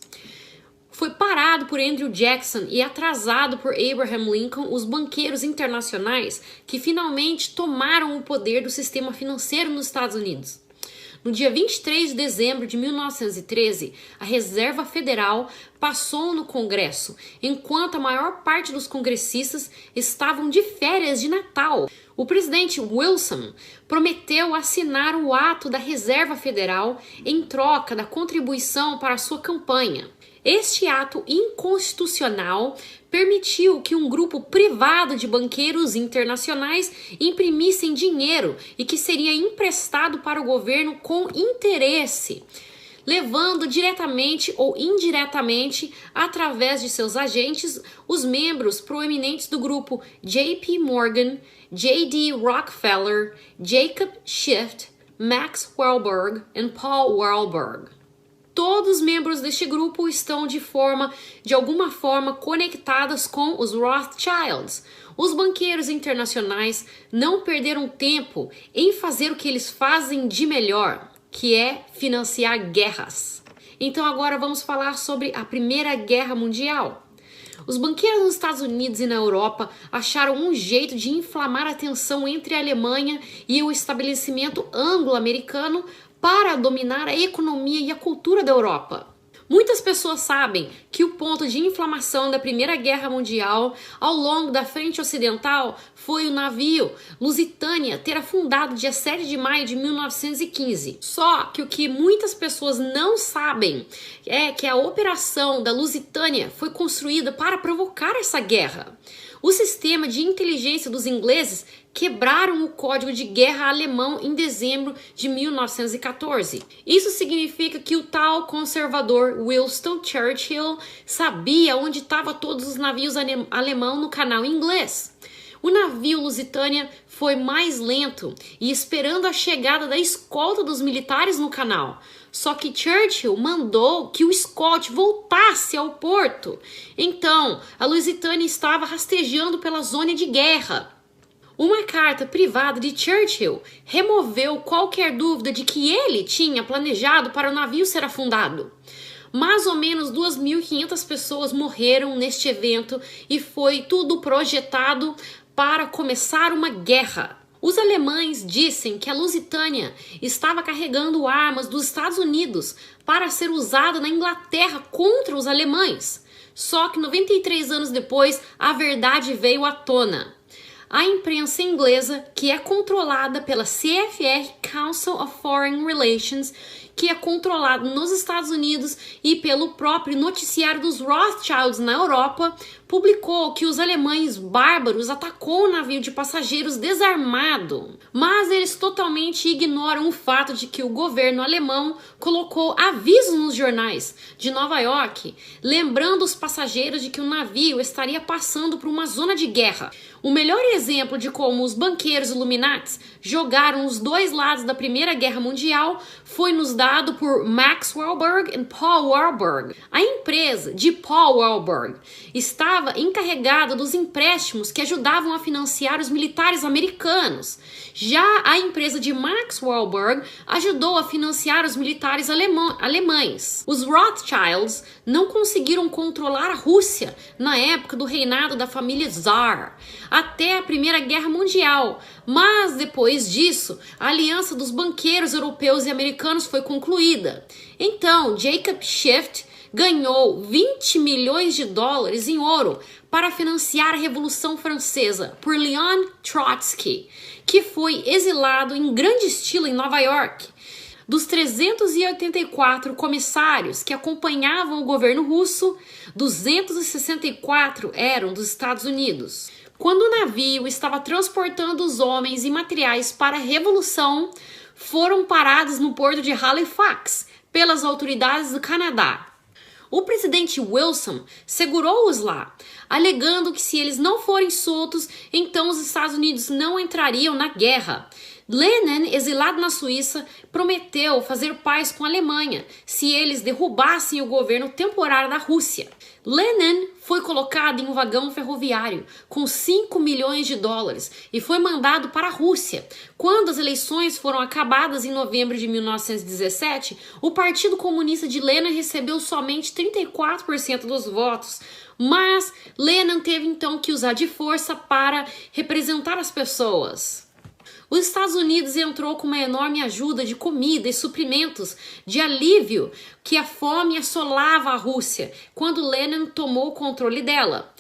Foi parado por Andrew Jackson e atrasado por Abraham Lincoln, os banqueiros internacionais que finalmente tomaram o poder do sistema financeiro nos Estados Unidos. No dia 23 de dezembro de 1913, a Reserva Federal passou no Congresso, enquanto a maior parte dos congressistas estavam de férias de Natal. O presidente Wilson prometeu assinar o ato da Reserva Federal em troca da contribuição para a sua campanha. Este ato inconstitucional permitiu que um grupo privado de banqueiros internacionais imprimissem dinheiro e que seria emprestado para o governo com interesse, levando diretamente ou indiretamente, através de seus agentes, os membros proeminentes do grupo J.P. Morgan, J.D. Rockefeller, Jacob Schiff, Max Wellberg e Paul Wellberg. Todos os membros deste grupo estão de alguma forma conectadas com os Rothschilds. Os banqueiros internacionais não perderam tempo em fazer o que eles fazem de melhor, que é financiar guerras. Então agora vamos falar sobre a Primeira Guerra Mundial. Os banqueiros nos Estados Unidos e na Europa acharam um jeito de inflamar a tensão entre a Alemanha e o estabelecimento anglo-americano para dominar a economia e a cultura da Europa. Muitas pessoas sabem que o ponto de inflamação da Primeira Guerra Mundial ao longo da frente ocidental foi o navio Lusitânia ter afundado dia 7 de maio de 1915. Só que o que muitas pessoas não sabem é que a operação da Lusitânia foi construída para provocar essa guerra. O sistema de inteligência dos ingleses quebraram o código de guerra alemão em dezembro de 1914. Isso significa que o tal conservador Winston Churchill sabia onde estavam todos os navios alemãos no canal inglês. O navio Lusitânia foi mais lento e esperando a chegada da escolta dos militares no canal. Só que Churchill mandou que o escote voltasse ao porto. Então, a Lusitânia estava rastejando pela zona de guerra. Uma carta privada de Churchill removeu qualquer dúvida de que ele tinha planejado para o navio ser afundado. Mais ou menos 2.500 pessoas morreram neste evento e foi tudo projetado para começar uma guerra. Os alemães dizem que a Lusitânia estava carregando armas dos Estados Unidos para ser usada na Inglaterra contra os alemães. Só que 93 anos depois, a verdade veio à tona. A imprensa inglesa, que é controlada pela CFR, Council of Foreign Relations, que é controlado nos Estados Unidos e pelo próprio noticiário dos Rothschilds na Europa, publicou que os alemães bárbaros atacou um navio de passageiros desarmado. Mas eles totalmente ignoram o fato de que o governo alemão colocou avisos nos jornais de Nova York, lembrando os passageiros de que o navio estaria passando por uma zona de guerra. O melhor exemplo de como os banqueiros Illuminatis jogaram os dois lados da Primeira Guerra Mundial foi nos dado por Max Warburg e Paul Warburg. A empresa de Paul Warburg estava encarregada dos empréstimos que ajudavam a financiar os militares americanos. Já a empresa de Max Warburg ajudou a financiar os militares alemães. Os Rothschilds não conseguiram controlar a Rússia na época do reinado da família Tsar, até a Primeira Guerra Mundial, mas depois disso, a aliança dos banqueiros europeus e americanos foi concluída. Então, Jacob Schiff ganhou 20 milhões de dólares em ouro para financiar a Revolução Francesa por Leon Trotsky, que foi exilado em grande estilo em Nova York. Dos 384 comissários que acompanhavam o governo russo, 264 eram dos Estados Unidos. Quando o navio estava transportando os homens e materiais para a Revolução, foram parados no porto de Halifax pelas autoridades do Canadá. O presidente Wilson segurou-os lá, alegando que se eles não forem soltos, então os Estados Unidos não entrariam na guerra. Lenin, exilado na Suíça, prometeu fazer paz com a Alemanha se eles derrubassem o governo temporário da Rússia. Lenin foi colocado em um vagão ferroviário com 5 milhões de dólares e foi mandado para a Rússia. Quando as eleições foram acabadas em novembro de 1917, o Partido Comunista de Lenin recebeu somente 34% dos votos. Mas Lenin teve então que usar de força para representar as pessoas. Os Estados Unidos entrou com uma enorme ajuda de comida e suprimentos de alívio que a fome assolava a Rússia quando Lenin tomou o controle dela.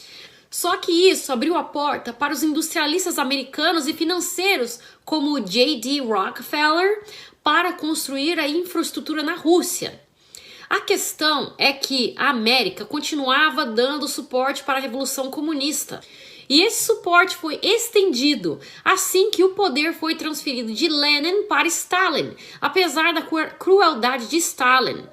Só que isso abriu a porta para os industrialistas americanos e financeiros como o J.D. Rockefeller para construir a infraestrutura na Rússia. A questão é que a América continuava dando suporte para a Revolução Comunista. E esse suporte foi estendido assim que o poder foi transferido de Lenin para Stalin, apesar da crueldade de Stalin.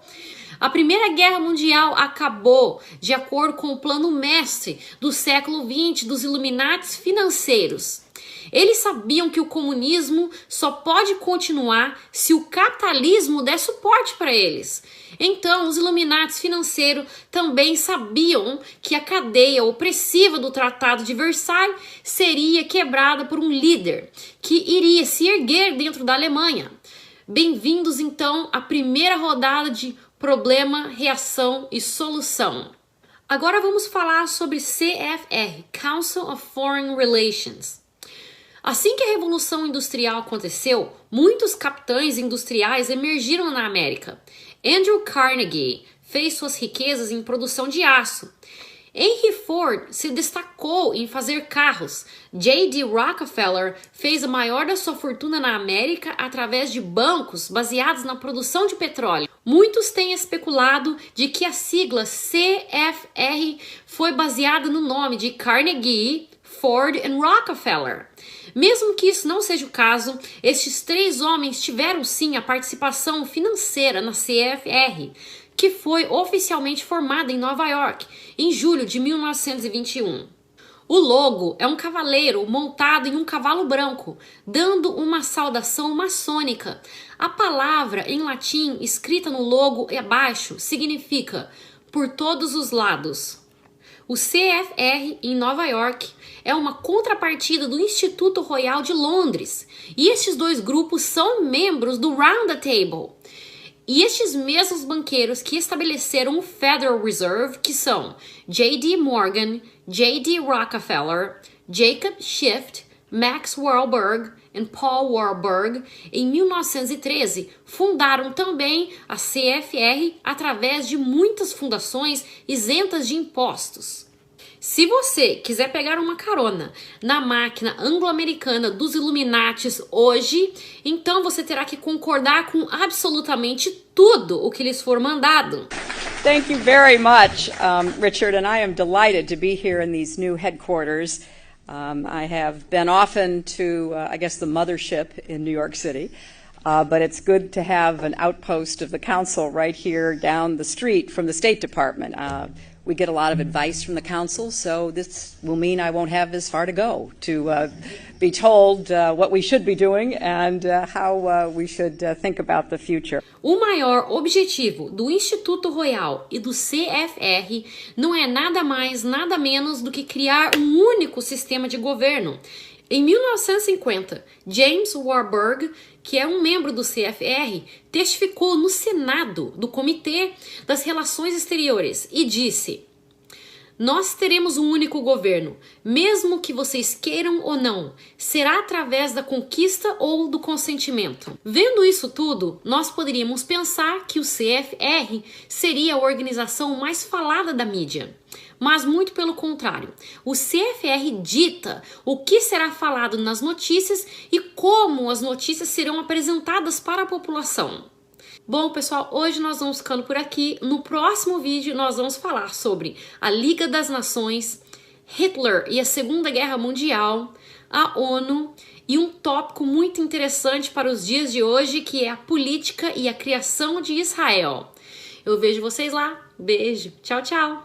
A Primeira Guerra Mundial acabou de acordo com o plano mestre do século XX dos Illuminatis financeiros. Eles sabiam que o comunismo só pode continuar se o capitalismo der suporte para eles. Então, os Illuminatis financeiros também sabiam que a cadeia opressiva do Tratado de Versailles seria quebrada por um líder que iria se erguer dentro da Alemanha. Bem-vindos, então, à primeira rodada de problema, reação e solução. Agora vamos falar sobre CFR, Council of Foreign Relations. Assim que a Revolução Industrial aconteceu, muitos capitães industriais emergiram na América. Andrew Carnegie fez suas riquezas em produção de aço. Henry Ford se destacou em fazer carros. J.D. Rockefeller fez a maior da sua fortuna na América através de bancos baseados na produção de petróleo. Muitos têm especulado de que a sigla CFR foi baseada no nome de Carnegie, Ford e Rockefeller. Mesmo que isso não seja o caso, estes três homens tiveram sim a participação financeira na CFR, que foi oficialmente formada em Nova York, em julho de 1921. O logo é um cavaleiro montado em um cavalo branco, dando uma saudação maçônica. A palavra em latim escrita no logo abaixo significa por todos os lados. O CFR em Nova York é uma contrapartida do Instituto Royal de Londres, e estes dois grupos são membros do Round the Table. E estes mesmos banqueiros que estabeleceram o Federal Reserve, que são J.D. Morgan, J.D. Rockefeller, Jacob Schiff, Max Warburg e Paul Warburg, em 1913, fundaram também a CFR através de muitas fundações isentas de impostos. Se você quiser pegar uma carona na máquina anglo-americana dos Illuminatis hoje, então você terá que concordar com absolutamente tudo o que lhes for mandado. Thank you very much, Richard, and I am delighted to be here in these new headquarters. I have been often to, I guess, the mothership in New York City, but it's good to have an outpost of the council right here down the street from the State Department. We get a lot of advice from the council, so this will mean I won't have as far to go to be told what we should be doing and how we should think about the future. O maior objetivo do Instituto Royal e do CFR não é nada mais, nada menos do que criar um único sistema de governo. Em 1950, James Warburg, que é um membro do CFR, testificou no Senado do Comitê das Relações Exteriores e disse: "Nós teremos um único governo, mesmo que vocês queiram ou não, será através da conquista ou do consentimento." Vendo isso tudo, nós poderíamos pensar que o CFR seria a organização mais falada da mídia. Mas muito pelo contrário, o CFR dita o que será falado nas notícias e como as notícias serão apresentadas para a população. Bom, pessoal, hoje nós vamos ficando por aqui. No próximo vídeo nós vamos falar sobre a Liga das Nações, Hitler e a Segunda Guerra Mundial, a ONU e um tópico muito interessante para os dias de hoje, que é a política e a criação de Israel. Eu vejo vocês lá. Beijo. Tchau, tchau.